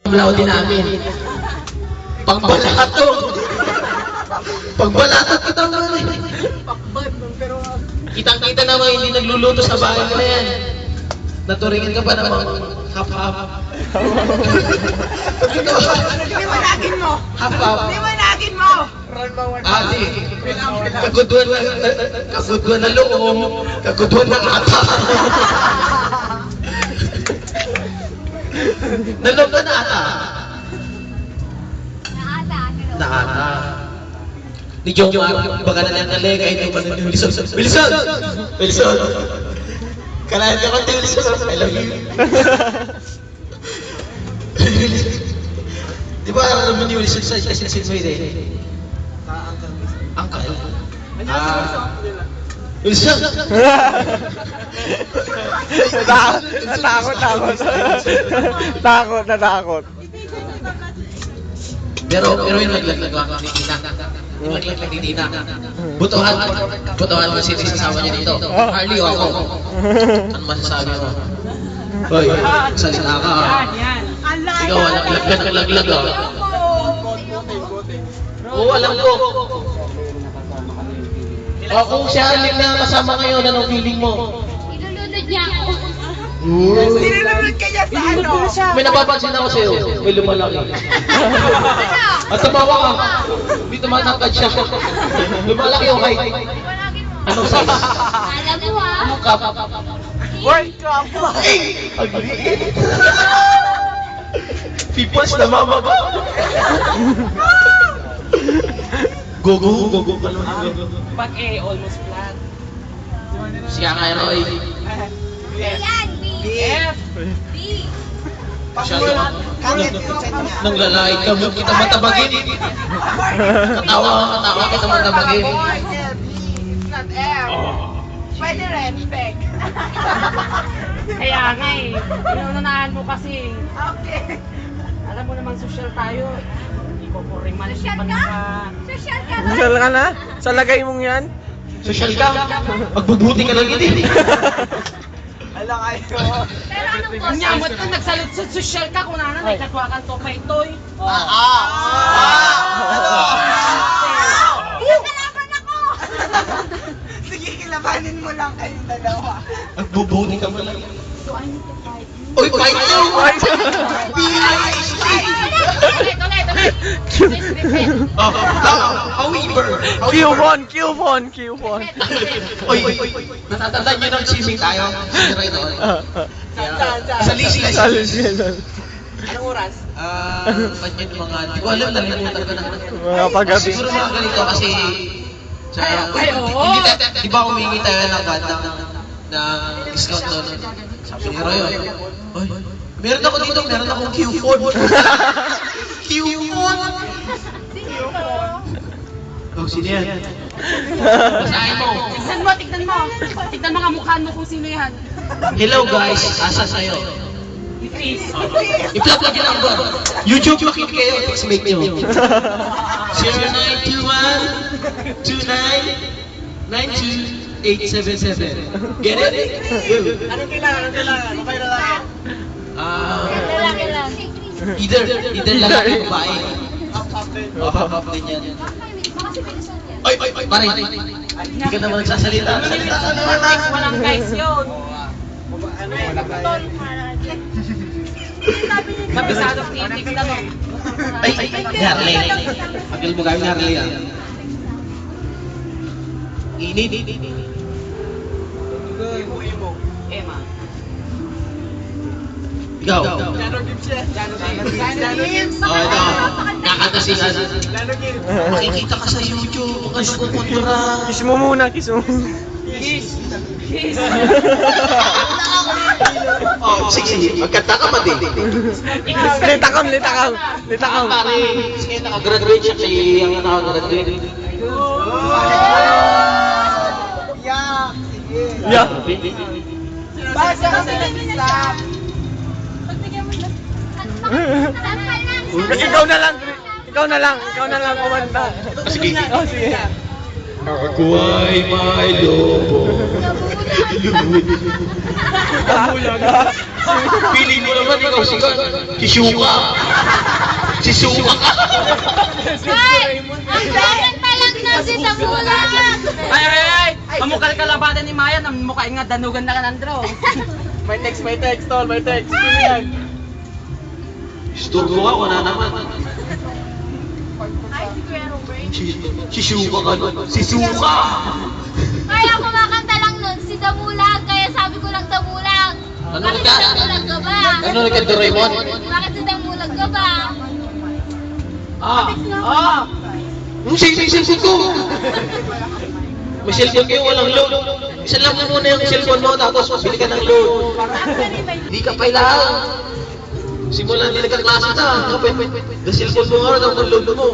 Blaw din namin. Pagbalatong. Pagbalatong kita naman eh. Kitang-kita naman hindi nagluluto sa bahay mo na yan. Naturingin ka pa naman half-half. Liwanagin mo! Half-half. Liwanagin mo! Di. Kagudwan na loob. Kagudwan na ata. Naloob ka na ata. Naata. Ni Jomar, baka na lang nalay kahit yung panin ni Wilson. Wilson! Wilson! Kalahin ka konti, Wilson. I love you. Di ba alam mo ni Wilson sa Sinwede? Uncle. Wilson! Natakot. Pero yung naglaglag lang ni Tina. Yung naglaglag ni Tina. Butuhan mo sino sasawa niya dito. Harley o ako. Ano masasabi mo? Hoy, salita ka. Ikaw walang laglag lang. Oo, alam ko. Kung siya na kasama ngayon, anong feeling mo? Ilulunod niya ako. Sinunod ka niya sa ano? May napapansin ako sa'yo. May lumalaki. At tumawa ka. Hindi tumatangkad siya. Lumalaki o height? Anong size? Alam mo ha? Anong cup? World Cup! Ang liit. Pipas na mama ko. Gogo ka naman. Pag almost flat. Siya nga, Roy. Yan, B. F! B. Nang lalaki ka, huwag kita matabagin. Katawa kita matabagin. It's not F. Pwede rin, peg. Kaya nga eh, inuunahan mo kasi. Okay. Alam mo naman social tayo. Hindi ko po rin Social pa ka? na Social ka? Sal ka na? Sa lagay mong yan? Social ka. Magbubuti ka lang hindi. Alam kayo. Pero anong Ang cause? nyamot ka, nagsalit sa social ka kung ano, nagkatwa kang topay-toy. Pinagkalaban ako! Sige, kilabanin mo lang kayong dalawa. Magbubuti ka pa lang. So I need to fight you. Uy, fight you! Ulit. A weaver! Q1. Uy, natatandaan niyo nang swimming tayo? Si Ray doon. Sa Lisi. Anong oras? Ba't yun mga, di ko alam, nalimutan ko na. Mga paggabi. Siguro mga ganito kasi, di ba humingi tayo ng discount doon? Sabi ni Roy, oy, meron ako dito, meron akong Q4. Q4? Oh, sino yan? Basahin mo. Tignan mo. Tignan mga mukha mo kung sino yan. Hello guys, asa sa'yo? Please. I-plug lagi lang ba? YouTube makinig kayo, please make nyo. 0921-29-92877. Get it? Anong kailangan? Okay na lang. Lalaki lang. Either lalaki o babae. Half din yan. Baka si Wilson yan. Oy, pare. Hindi ka naman nagsasalita. Walang guys yun. Kabisado titik na mo. Ay, Harley. Pagkal mo kami Harley ah. Init. Emma. Ikaw. Jano Gibbs yan. Jano Gibbs. Oh, ito. Kakanta si San. Makikita ka sa YouTube. Huwag ka nagkukontura. Kiss mo muna. Kiss. Oh, sige. Magkanta ka pa din. Litakam. Pare, sige, nakagraduate siya kay ang nakagraduate. Yeah. Sige. Yeah. Basta kasi nag-stop. Pagbigyan mo na. Ikaw na lang kumanta. Sige. Oh, sige. Ako ay may lobo. Nabubulan. Feeling mo naman ikaw si Shuka. Si Shuka ka. Ay! Ang gaganda lang na si Samulan! Ay! Mamukal kalabada ni Maya, mukha nga danugan na ka ng draw. May text, tol, may text. Sino yan? Isturbo ka, wala naman. Ay, si Kuya Robert. Si Shuka ka. Si Shuka. Kaya kumakanta lang nun, si Damulag, kaya sabi ko lang Damulag. Ano Bakit ka? si Damulag ka ba? Ano ka, Doraemon? Bakit si Damulag ka ba? Cellphone ko. May cellphone kayo, walang load. Isa lang mo muna yung cellphone mo, tapos bili ka ng load. Hindi ka kailangan. Simula hindi nagkaklase na. Cellphone mo nga, tapos load mo.